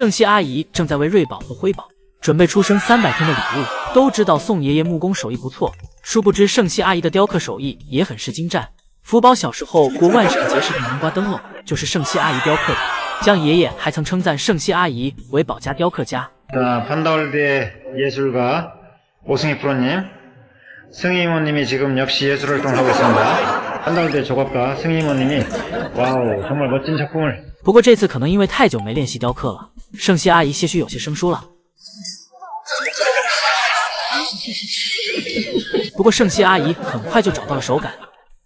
圣希阿姨正在为瑞宝和辉宝准备出生300天的礼物。都知道宋爷爷木工手艺不错，殊不知圣希阿姨的雕刻手艺也很是精湛。福宝小时候过万圣节视频南瓜灯笼就是圣希阿姨雕刻的。江爷爷还曾称赞圣希阿姨为宝家雕刻家。판다올드예술가 오승희 프로님, 승희 이모님이 지금 역시 예술 활동을 하고 있습니다. 판다올드 조각가 승희 이모님이 와우 정말 멋진 작품을。不过这次可能因为太久没练习雕刻了，圣希阿姨些许有些生疏了。不过圣希阿姨很快就找到了手感。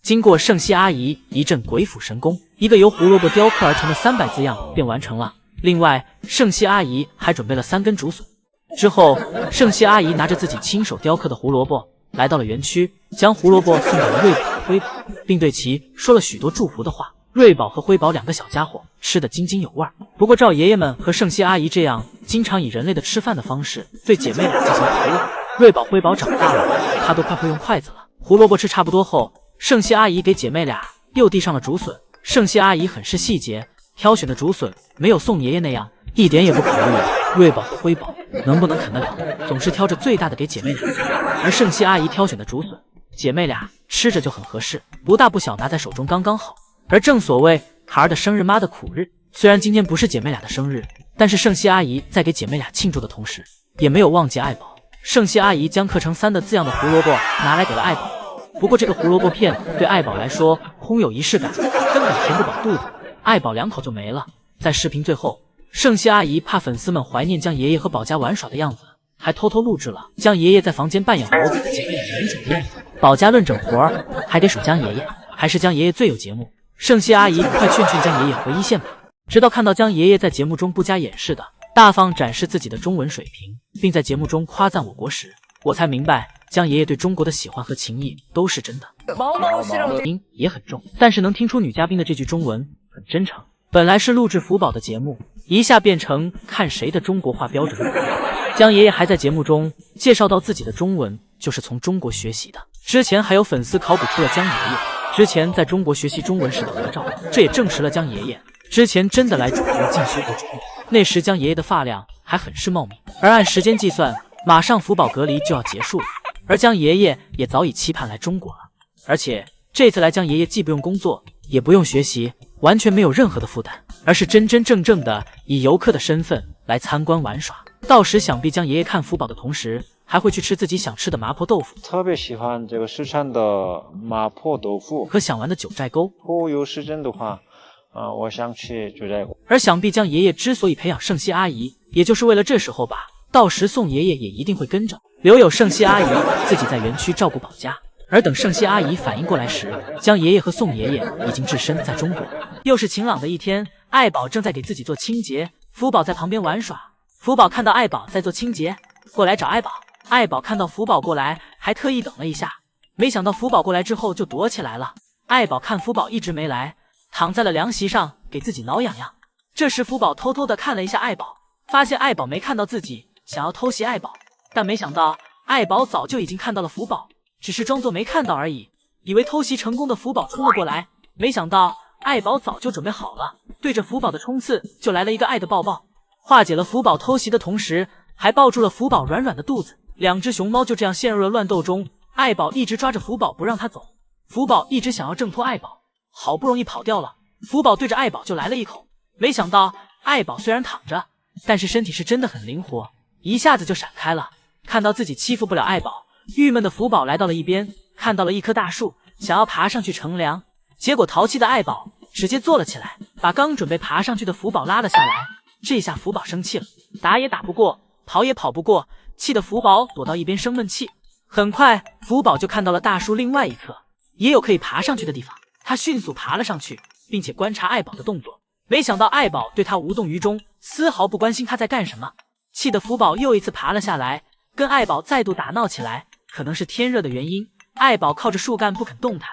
经过圣希阿姨一阵鬼斧神工，一个由胡萝卜雕刻而成的300字样便完成了。另外，圣希阿姨还准备了3根竹笋。之后，圣希阿姨拿着自己亲手雕刻的胡萝卜来到了园区，将胡萝卜送给了瑞宝和辉宝，并对其说了许多祝福的话。瑞宝和辉宝2个小家伙吃得津津有味。不过照爷爷们和圣希阿姨这样经常以人类的吃饭的方式对姐妹俩进行培养，瑞宝辉宝长大了，他都快会用筷子了。胡萝卜吃差不多后，圣希阿姨给姐妹俩又递上了竹笋。圣希阿姨很是细节，挑选的竹笋没有宋爷爷那样一点也不考虑瑞宝和辉宝能不能啃得了，总是挑着最大的给姐妹俩。而圣希阿姨挑选的竹笋，姐妹俩吃着就很合适，不大不小，拿在手中刚刚好。而正所谓孩儿的生日妈的苦日，虽然今天不是姐妹俩的生日，但是圣希阿姨在给姐妹俩庆祝的同时，也没有忘记爱宝。圣希阿姨将刻成3的字样的胡萝卜拿来给了爱宝。不过这个胡萝卜片对爱宝来说空有仪式感，根本填不饱肚子，爱宝2口就没了。在视频最后，圣希阿姨怕粉丝们怀念江爷爷和宝家玩耍的样子，还偷偷录制了江爷爷在房间扮演猴子的姐妹俩演整的样子。宝家论整活儿还得数江爷爷，还是江爷爷最有节目。圣希阿姨快劝劝江爷爷回一线吧。直到看到江爷爷在节目中不加掩饰的大方展示自己的中文水平，并在节目中夸赞我国时，我才明白江爷爷对中国的喜欢和情谊都是真的。音也很重，但是能听出女嘉宾的这句中文很真诚。本来是录制福宝的节目，一下变成看谁的中国话标准更高。江爷爷还在节目中介绍到自己的中文就是从中国学习的。之前还有粉丝考补出了江爷爷之前在中国学习中文时的合照，这也证实了江爷爷之前真的来中国进修过中文。那时江爷爷的发量还很是茂密，而按时间计算，马上福宝隔离就要结束了，而江爷爷也早已期盼来中国了。而且这次来江爷爷既不用工作，也不用学习，完全没有任何的负担，而是真真正正的以游客的身份来参观玩耍。到时想必江爷爷看福宝的同时，还会去吃自己想吃的麻婆豆腐，特别喜欢这个四川的麻婆豆腐和想玩的九寨沟。有时间的话，我想去九寨沟。而想必江爷爷之所以培养圣希阿姨，也就是为了这时候吧。到时宋爷爷也一定会跟着，留有圣希阿姨自己在园区照顾宝家。而等圣希阿姨反应过来时，江爷爷和宋爷爷已经置身在中国。又是晴朗的一天，爱宝正在给自己做清洁，福宝在旁边玩耍。福宝看到爱宝在做清洁，过来找爱宝。爱宝看到福宝过来，还特意等了一下，没想到福宝过来之后就躲起来了。爱宝看福宝一直没来，躺在了凉席上给自己挠痒痒。这时福宝偷偷的看了一下爱宝，发现爱宝没看到自己，想要偷袭爱宝，但没想到爱宝早就已经看到了福宝，只是装作没看到而已。以为偷袭成功的福宝冲了过来，没想到爱宝早就准备好了，对着福宝的冲刺就来了一个爱的抱抱，化解了福宝偷袭的同时，还抱住了福宝软软的肚子。2只熊猫就这样陷入了乱斗中，爱宝一直抓着福宝不让他走，福宝一直想要挣脱爱宝，好不容易跑掉了，福宝对着爱宝就来了一口，没想到爱宝虽然躺着，但是身体是真的很灵活，一下子就闪开了。看到自己欺负不了爱宝，郁闷的福宝来到了一边，看到了一棵大树，想要爬上去乘凉，结果淘气的爱宝直接坐了起来，把刚准备爬上去的福宝拉了下来。这下福宝生气了，打也打不过，跑也跑不过，气得福宝躲到一边生闷气。很快福宝就看到了大树另外一侧也有可以爬上去的地方，他迅速爬了上去，并且观察爱宝的动作。没想到爱宝对他无动于衷，丝毫不关心他在干什么，气得福宝又一次爬了下来，跟爱宝再度打闹起来。可能是天热的原因，爱宝靠着树干不肯动弹，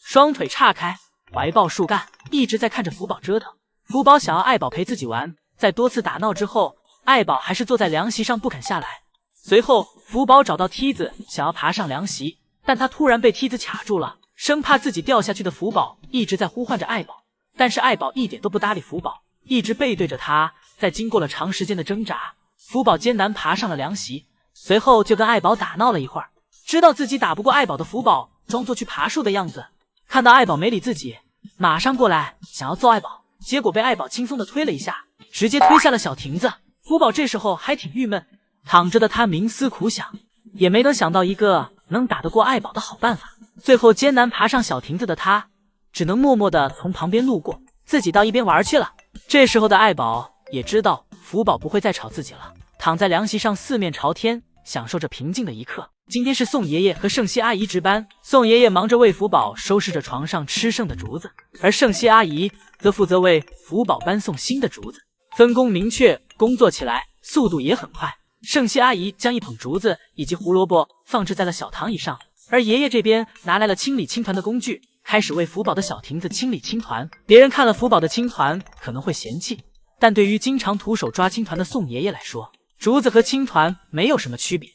双腿岔开，怀抱树干，一直在看着福宝折腾。福宝想要爱宝陪自己玩，在多次打闹之后，爱宝还是坐在凉席上不肯下来。随后福宝找到梯子想要爬上凉席，但他突然被梯子卡住了，生怕自己掉下去的福宝一直在呼唤着爱宝，但是爱宝一点都不搭理福宝，一直背对着他，在经过了长时间的挣扎，福宝艰难爬上了凉席，随后就跟爱宝打闹了一会儿。知道自己打不过爱宝的福宝，装作去爬树的样子，看到爱宝没理自己，马上过来想要揍爱宝，结果被爱宝轻松的推了一下，直接推下了小亭子。福宝这时候还挺郁闷，躺着的他冥思苦想，也没能想到一个能打得过爱宝的好办法。最后艰难爬上小亭子的他，只能默默的从旁边路过，自己到一边玩去了。这时候的爱宝也知道福宝不会再吵自己了，躺在凉席上四面朝天，享受着平静的一刻。今天是宋爷爷和圣熙阿姨值班，宋爷爷忙着为福宝收拾着床上吃剩的竹子，而圣熙阿姨则负责为福宝搬送新的竹子，分工明确，工作起来速度也很快。圣熙阿姨将一捧竹子以及胡萝卜放置在了小躺椅上，而爷爷这边拿来了清理青团的工具，开始为福宝的小亭子清理青团。别人看了福宝的青团可能会嫌弃，但对于经常徒手抓青团的宋爷爷来说，竹子和青团没有什么区别。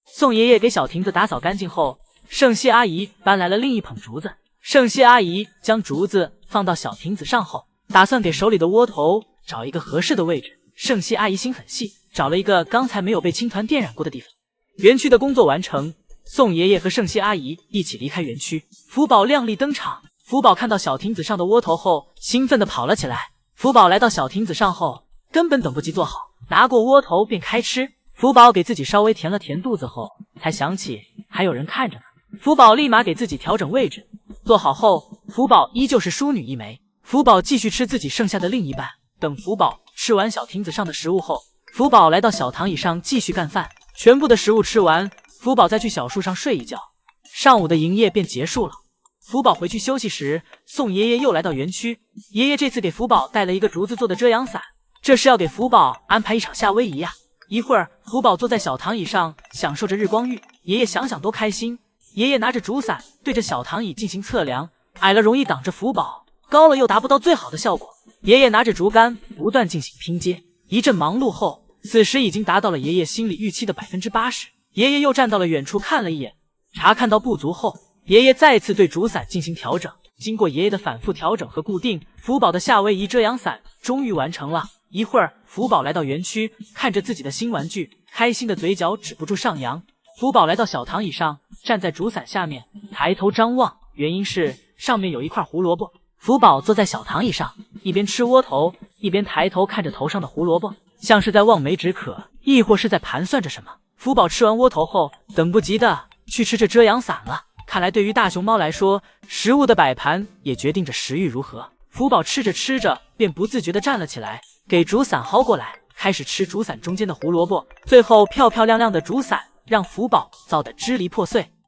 宋爷爷给小亭子打扫干净后，圣熙阿姨搬来了另一捧竹子。圣熙阿姨将竹子放到小亭子上后，打算给手里的窝头找一个合适的位置。圣熙阿姨心很细，找了一个刚才没有被青团电染过的地方。园区的工作完成，宋爷爷和圣熙阿姨一起离开园区。福宝靓丽登场，福宝看到小亭子上的窝头后，兴奋地跑了起来。福宝来到小亭子上后，根本等不及坐好，拿过窝头便开吃。福宝给自己稍微填了填肚子后，才想起还有人看着呢。福宝立马给自己调整位置，坐好后，福宝依旧是淑女一枚。福宝继续吃自己剩下的另一半。等福宝吃完小亭子上的食物后，福宝来到小躺椅上继续干饭。全部的食物吃完，福宝再去小树上睡一觉，上午的营业便结束了。福宝回去休息时，宋爷爷又来到园区。爷爷这次给福宝带了一个竹子做的遮阳伞，这是要给福宝安排一场夏威夷呀。一会儿，福宝坐在小躺椅上享受着日光浴，爷爷想想都开心。爷爷拿着竹伞对着小躺椅进行测量，矮了容易挡着福宝，高了又达不到最好的效果。爷爷拿着竹竿不断进行拼接，一阵忙碌后，此时已经达到了爷爷心里预期的80%。爷爷又站到了远处看了一眼，查看到不足后，爷爷再次对竹伞进行调整。经过爷爷的反复调整和固定，福宝的夏威夷遮阳伞终于完成了。一会儿，福宝来到园区，看着自己的新玩具，开心的嘴角止不住上扬。福宝来到小躺椅上，站在竹伞下面，抬头张望，原因是上面有一块胡萝卜。福宝坐在小躺椅上，一边吃窝头，一边抬头看着头上的胡萝卜，像是在望梅止渴，亦或是在盘算着什么。福宝吃完窝头后，等不及的去吃这遮阳伞了。看来对于大熊猫来说，食物的摆盘也决定着食欲如何。福宝吃着吃着，便不自觉地站了起来，给竹伞薅过来，开始吃竹伞中间的胡萝卜。最后漂漂亮亮的竹伞让福宝造得支离破碎。